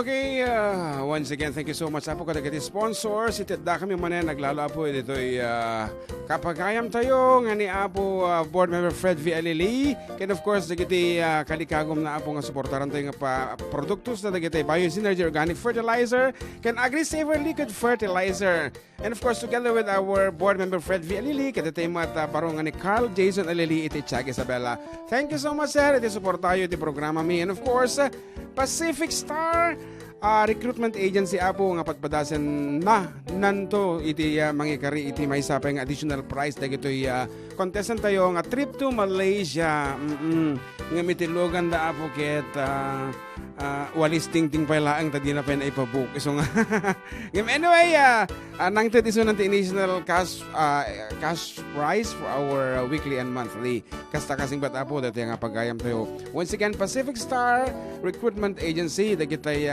Okay, once again, thank you so much po kada kiti sponsors. Itadda kami manen naglalo po dito'y kapagayam tayo nga ni Apo board member Fred V. Alili. And of course, dagiti kalikagom na Apo nga suportaran tayo nga pa produktos na dagiti Biosynergy Organic Fertilizer can Agri-Saver Liquid Fertilizer. And of course, together with our board member Fred V. Alili, kada tayo parong nga ni Carl Jason Alili iti Tiag Isabela. Thank you so much, sir. Iti support tayo iti programa mi. And of course, Pacific Star recruitment agency Apo nga patpadasen na nanto iti mangikari iti may sapay nga additional price dagitoy contestant tayo nga trip to Malaysia. Nga mitilogan da Apo ket walis ting pala ang tadi na pen ipabook. So nga anyway, nang iso ng initial cash price for our weekly and monthly. Kasta kasing bat Apo dati nga pagayam tayo. Once again, Pacific Star Recruitment Agency dagitay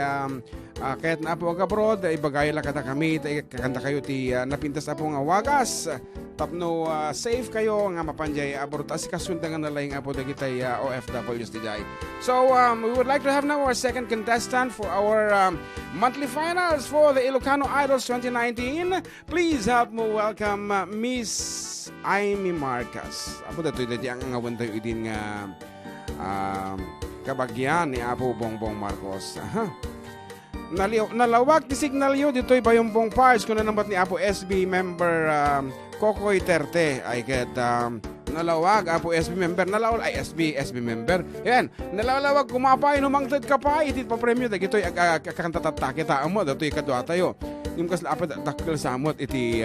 kahit na Apo abroad, ibagay lang kata kami, kakanta kayo ti napintas Apo nga wagas. Tapno safe kayo nga mapanjay abroad as kasundangan na lang Apo dagitay OFWs ti jay. So we would like to have now our second contestant for our monthly finals for the Ilocano Idols 2019. Please help me welcome Miss Amy Marcas. Apo datoy dati ang ngawan tayo idin nga kabagyan ni Apo Bongbong Marcos. Nalawag ti signal yun dito'y Bayumbong Parks kung nanambat ni Apo SB member Kokoy Terte ay ket nalawag Apo SB member nalawag ay SB member yan nalalawag kumapay numangted ka pa itit pa premyo dagitoy kakantatatta kita amo datoy kadwa tayo yung kas apat takkel samot iti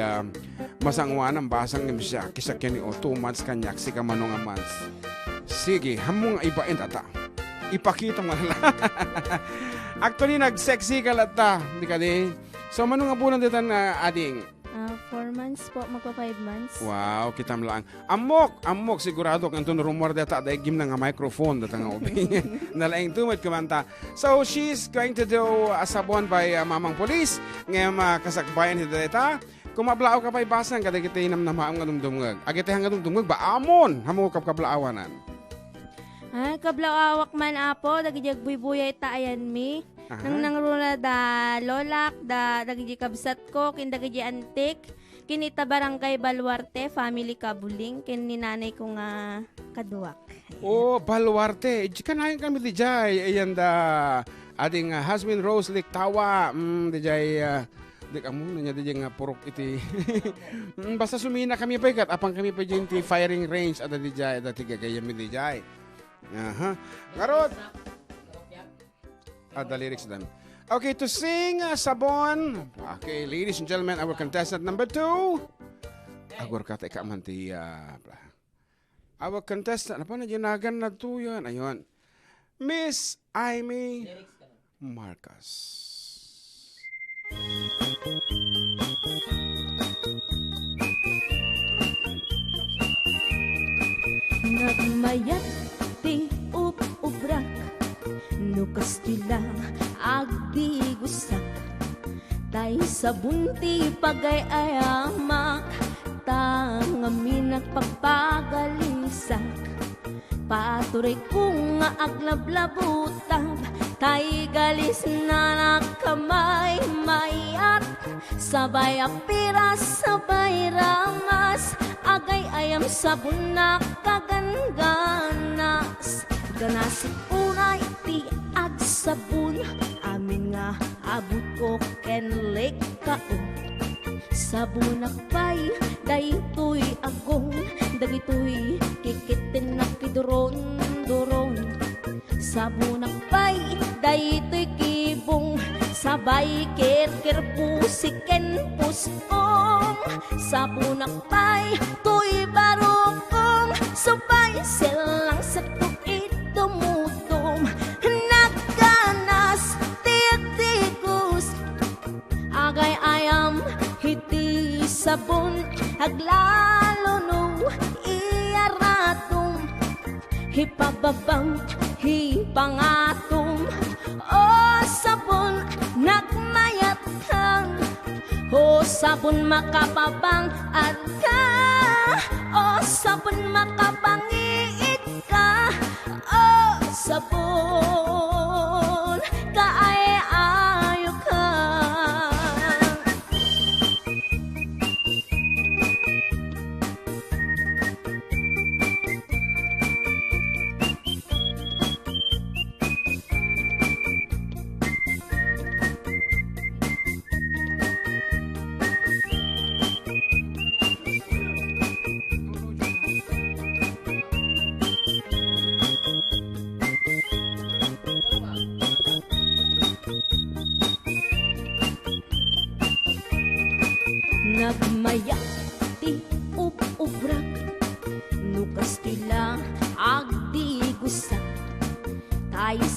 masangwan ang basang siya kisakyan ni 2 months kanyak si kamanong months sige hamong ibain tata ipakita mo lang actually nag-sexy ka lata di ka di so manong nga bulan dito na ading 4 months po, magpa 5 months. Wow, kitam lang. Amok, sigurado kung ito rumor data, dahil gim na nga microphone data nga opinion. Nalaing tumit kumanta. So, she's going to do a sabon by Mamang Police. Ngayon, kasakbayan hito data. Kung mablao ka pa'y basan, kada kita inam na maam nga dumdumgag. Agite nga dumdumgag, ba amon? Hamo kablaawanan. Ay, kablaawak man Apo, dagijag buybuyay taayan mi. Nang nangruna da lolak, da dagiji kabsat ko, kin dagiji antik. Kinita barangay Baluarte, family kabuling, kin ninanay ko nga kaduwak. Oh, Baluarte. Kanahin kami di jay. Ayan da ating Hasmin Rose Liktawa. Di jay... Di kamu nanya di nga purok iti. Basta sumina kami pa ikat. Apang kami pa dyan ti firing range. Ada di jay. Ada tiga gayami di jay. Karot. The lyrics done. Okay, to sing Sabon. Okay, ladies and gentlemen, our contestant number 2. Agor ka tayo kamanti. Our contestant, ano pa na ginagan na to yan? Ayun. Miss Amy Marcas. Nagmayat ti ubrak nukas tila agdi gusak tay sabun ti pagayamak tangaminak pagpagalisak patuloy kung nga aglablabutab tay galis na nakamay mayat sabay apiras sabay ramas agay ayam sabon na kagangganas ganasik unay ti agsabon amin nga abot ko kenlek kao sabon akpay daytoy agong dagitoy kikitin na kiduron-duron sabon akpay daytoy kibong sabay kirkir pusiken puskong sabon akpay to'y barokong sabay silang sa tuit dumutom nagganas tiyak-tikus agay ayam hiti sabon aglalo no iaratom hipababang hipangatom o sabon nagmayat kang o sabon makapabang at ka o sabon makapangiit ka o sabon kaayaan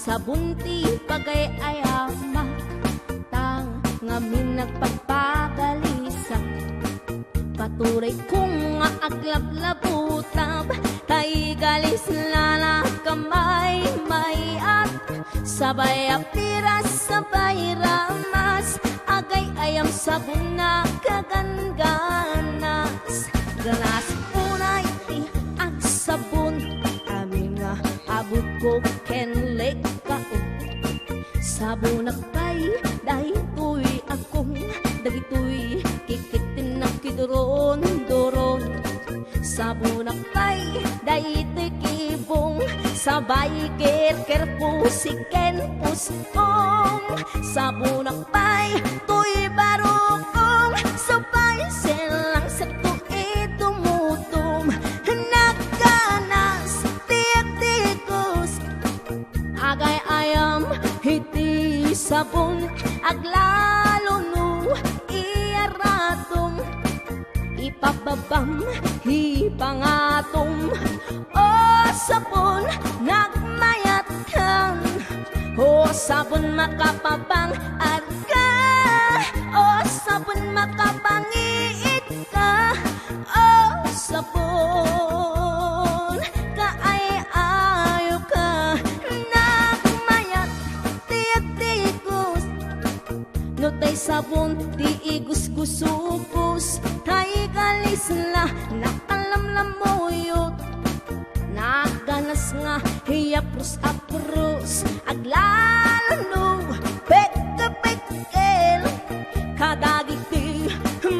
sa bunti pagay ayamak tang ngamin nagpapagalisak paturay kong nga aglablabutab tay galis lala kamay may at sabay apiras sabay ramas agay ayam sabon na kaganganas ganas unay ti ag sabon amin nga abot ko kenlek kao sabon akbay dahitoy akong dagitoy kikitin na kidoron-doron sabon akbay dahitoy kibong sabay ker pusiken puskong sabon akbay tuy barukong sabay silang sa tuwi tumutum nagkanas tiyak-tikus agay ayam hiti sabon aglalunu iaratum ipababam hipangatum o sabon nagmayatan o sabon makapabang arka o sabon makapangiit ka o sabon kaay-ayo ka nagmayat tiyak-tikus no tay sabon ti igus-gusukus tay galis la nakalamlamuyot naganas nga hiyapros-apros aglalano pek-pek-el kadagiti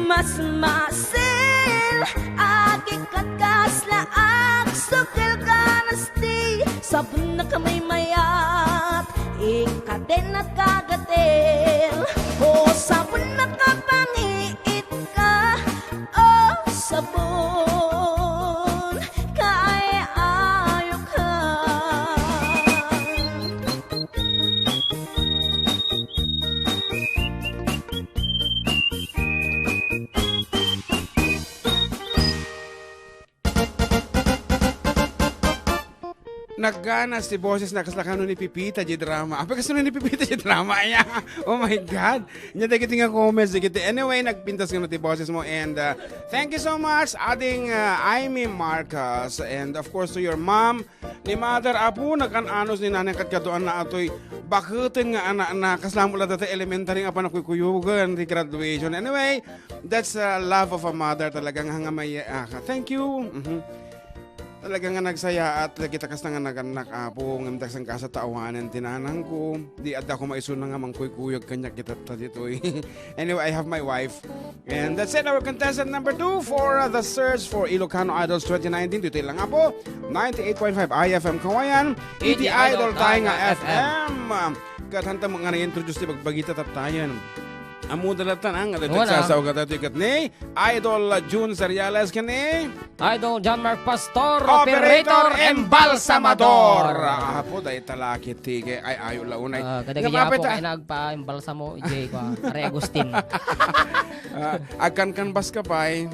mas masil agikakas la agsukil ganasti sabon na kamay mayat ikaden na kagatel o sabon makapangiit ka o sabon kaay-ayo ka Nagganas si boses na kaslakano ni Pipita di drama. Apa kasi ni Pipita di drama ya? Oh my God. Nya dagiti nga comments dagiti. Anyway, nagpintas nga ti boses mo and thank you so much ading Amy Marcos and of course to your mom ni Mother Apo nagkananos ni nanay katkaduan na atoy bakutin nga anak na kaslamula dati elementary nga pa nakukuyugan di graduation. Anyway, that's love of a mother talagang hangamay. Thank you. Talaga nga nagsaya at kita kas nga naganak apo ng tagsang kasa taawanan tinanang ko. Di adda ko maisun nga mangkuy-kuyog kanya kita dito. Anyway, I have my wife. And that's it, our contestant number 2 for the search for Ilocano Idols 2019. Dito lang apo, 98.5 IFM Kawayan. Iti Idol tayo nga FM. Katanta mo nga na-introduce di bagbagita tatayan. Amo dalatan ang nagsasaw ka tayo ikat ni Idol June Seriales kani Idol John Mark Pastor Operator Embalsamador. Apo dahil talakit tige ay ayo launay. Kadagaya po kay nagpa-embalsamo ijay ko Are Agustin. Akan bas ka pay.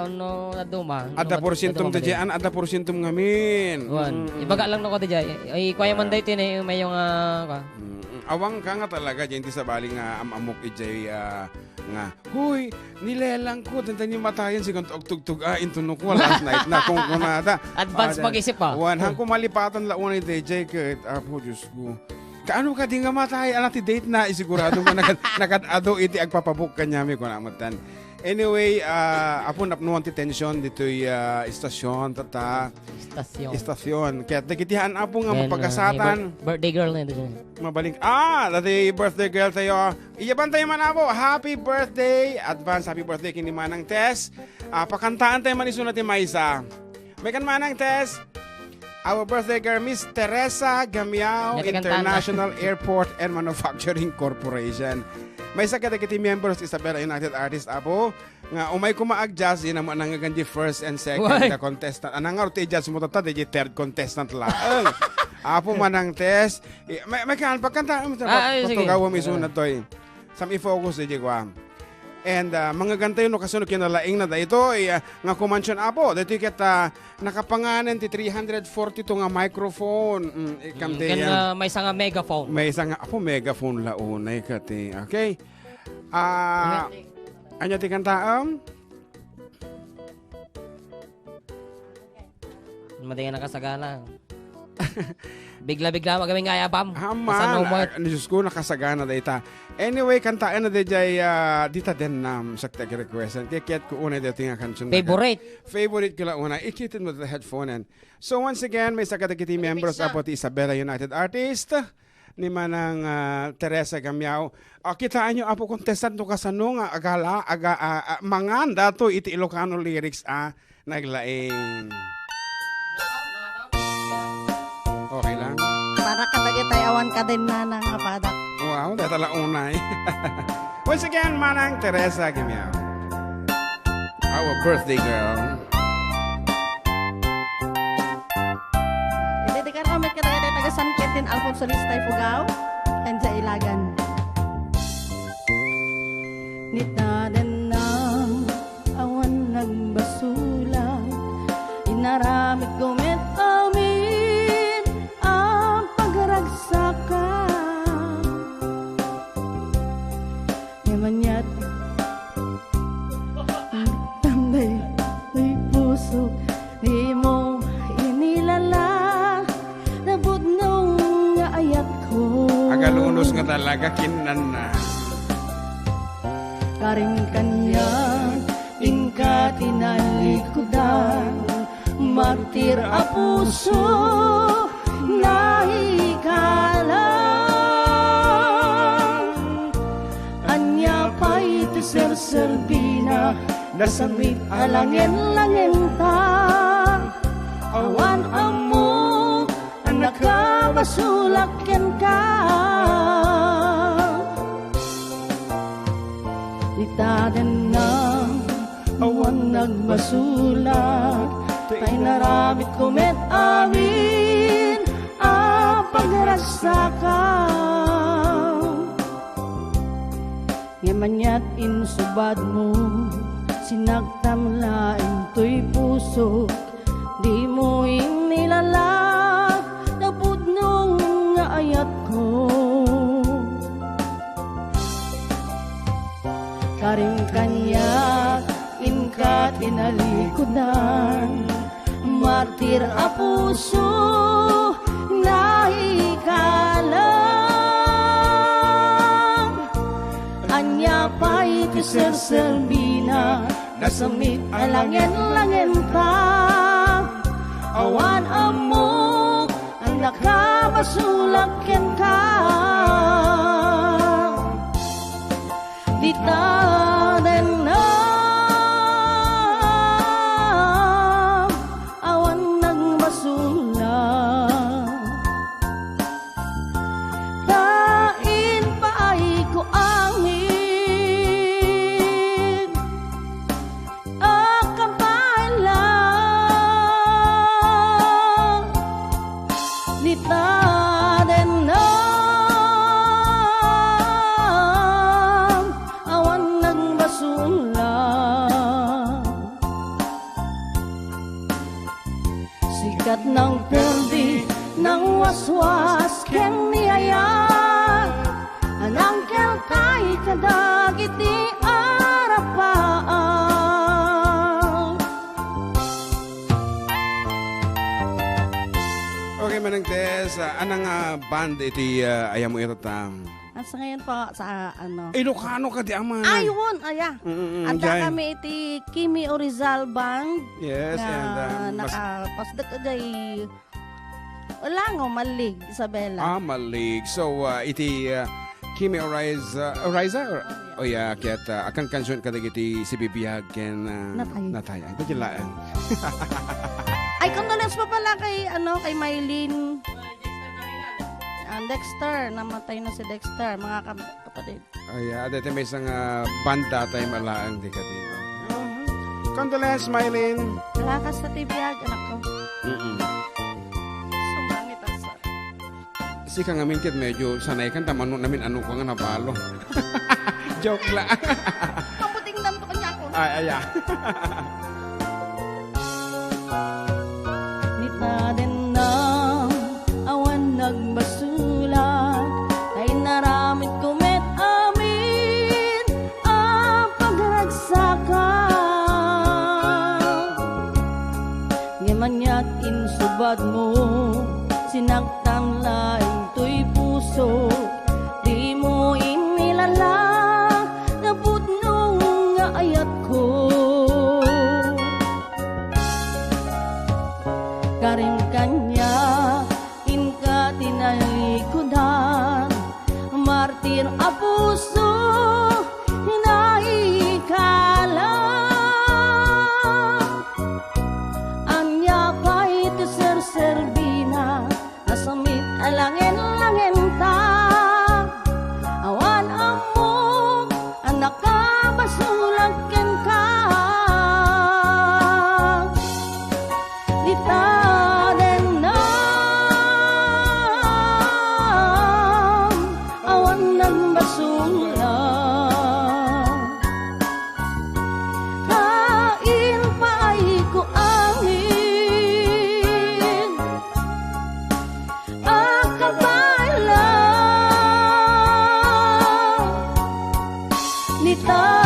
No naduma. Ada porsyentong dajaan, ada porsyentong ngamin. Ibaga lang nako dajay. Ay kuya man dayto ni may yung awang ka nga talaga dyan ti sa baling nga amamok ijay nga huy nilelang ko tantan yung matayan si kung tugtug intunok ko last night na kung kunada advance mag-isip pa hang kumalipatan launay DJ ket apo Diyos ko kaano ka di nga matay anak ti date na isigurado mo nakad-ado iti agpapabuk kanyami ko namatan. Anyway, apo napnuan ti tension dito'y istasyon, tata. Istasyon. Kaya nagitihan apo nga mapagkasatan. Birthday girl na ito. Mabaling. Dati birthday girl tayo. Iyaban tayo man apo. Happy birthday. Advance happy birthday kini Manang Tess. Pakantaan tayo man iso natin Maisa. May kan Manang Tess. Our birthday girl, Miss Teresa Gamiao, International Airport and Manufacturing Corporation. May sakit-akiti members Isabela United Artists apo nga umay kumaag-jazz yun naman ang ganji first and second na contestant. Anang nga ti jazz mo tata di third contestant lang. Apo Manang Tess. May kan pagkanta mo patugawa mi sunod toy. Sam i-focus di kwa. And mga gantay no kasunod kinalaing na da ito nga kumansyon apo. Dito ket nakapanganan ti 340 to nga microphone. Ikam May isang megaphone. may isang apo megaphone launay kati. Okay. Anya ti kantaam? Madingan na kasagana. Bigla-bigla magawin nga yabam. Haman, Diyos ko, nakasagana da ita. Anyway, kantaan na dejay dita din sa tag-requestan. Kaya ko una dito nga kansun. Favorite ko lang una. Ikitin mo the headphone. So once again, may sakadagiti members apo ti Isabela United Artist ni manang Teresa Gamiao. Kitaan nyo apo contestant no kasano nga manganda to iti Ilocano lyrics naglaing. Okay lang. Para katagitay awan ka din na ng apadak. Wow, datala unay. Once again, manang Teresa Gimiao. Our birthday girl. Idedikar kami katagitay taga San Quentin Alfonso Listay Fugao. Kanja Ilagan. Nita din na awan nagbasula. Inaramit gumit amin ang pagragsaka. Yamanyat tambay may puso di mo inilala. Nabud nung ayat ko. Agalunos nga talaga kinan na. Karing kanya ingka tinalikudan. Martir a puso nahikalang. Anya pa'y tiserserbina nasamit alangin-langin ta. Awan amo ang nakabasulakin ka. Itaden na awan nagmasulat. Tay naramit kumet amin ang pagrasaka. Yamanya't insubad mo sinagtamlain to'y puso. Di mo inilala nabudnong nga ayat ko. Karing kanya inka tinalikudan. Martir a puso nahikalang. Anya pa'y tiserserbina nasamit alangin-langin ka. Awan amo ang nakabasulakin ka. Dita din na awan nagbasula. Kain pa ay ko angin akang pailang. Dita din na awan nagbasula. Sikat ng perdi ng waswas ken niyayat. Anang kelkay kadagiti arapaan. Okay, manang Tess, anang band iti ayam mo ito At sa ngayon po sa ano. Ilocano ka di aman. Ayun, aya. Anda dyan. kami iti Kimi Orizal Band. Yes, and Pasdak day wala nga malig Isabela. malig. So, iti Kimi Oriza? Oh, yeah, ket akan kansyon ka iti si Bibiyag ken Natay. Ito jilaan. Ay, condolence pa pala kay kay Maylin. Dexter, namatay na si Dexter, mga kapatid. Ay, dito may isang banda tayo malaang di ka din. Condolence, Mylene. Kalakas sa tibiyag, anak ko. Sumangit ang sa. Si kang amin kit medyo sanay kan tamano namin ano ko nga nabalo. Joke lang. Mabuti Ay, ayan. Nitaden na awan nagbasulag kay naramit kumet amin ang pagragsakan. Ngamanya't insubad mo sinaktan laing to'y puso, di mo inilala na putnong nga ayat ko. Karing kanya inka tinalikudan, martir a puso hinaikala. Anya pa'y serserbina nasamit alangin-langin ta, awan amok ang nakabasulag ken ka. Nitaden na awan nagbasulag, kain pa'y ko angin akabala. Nitaden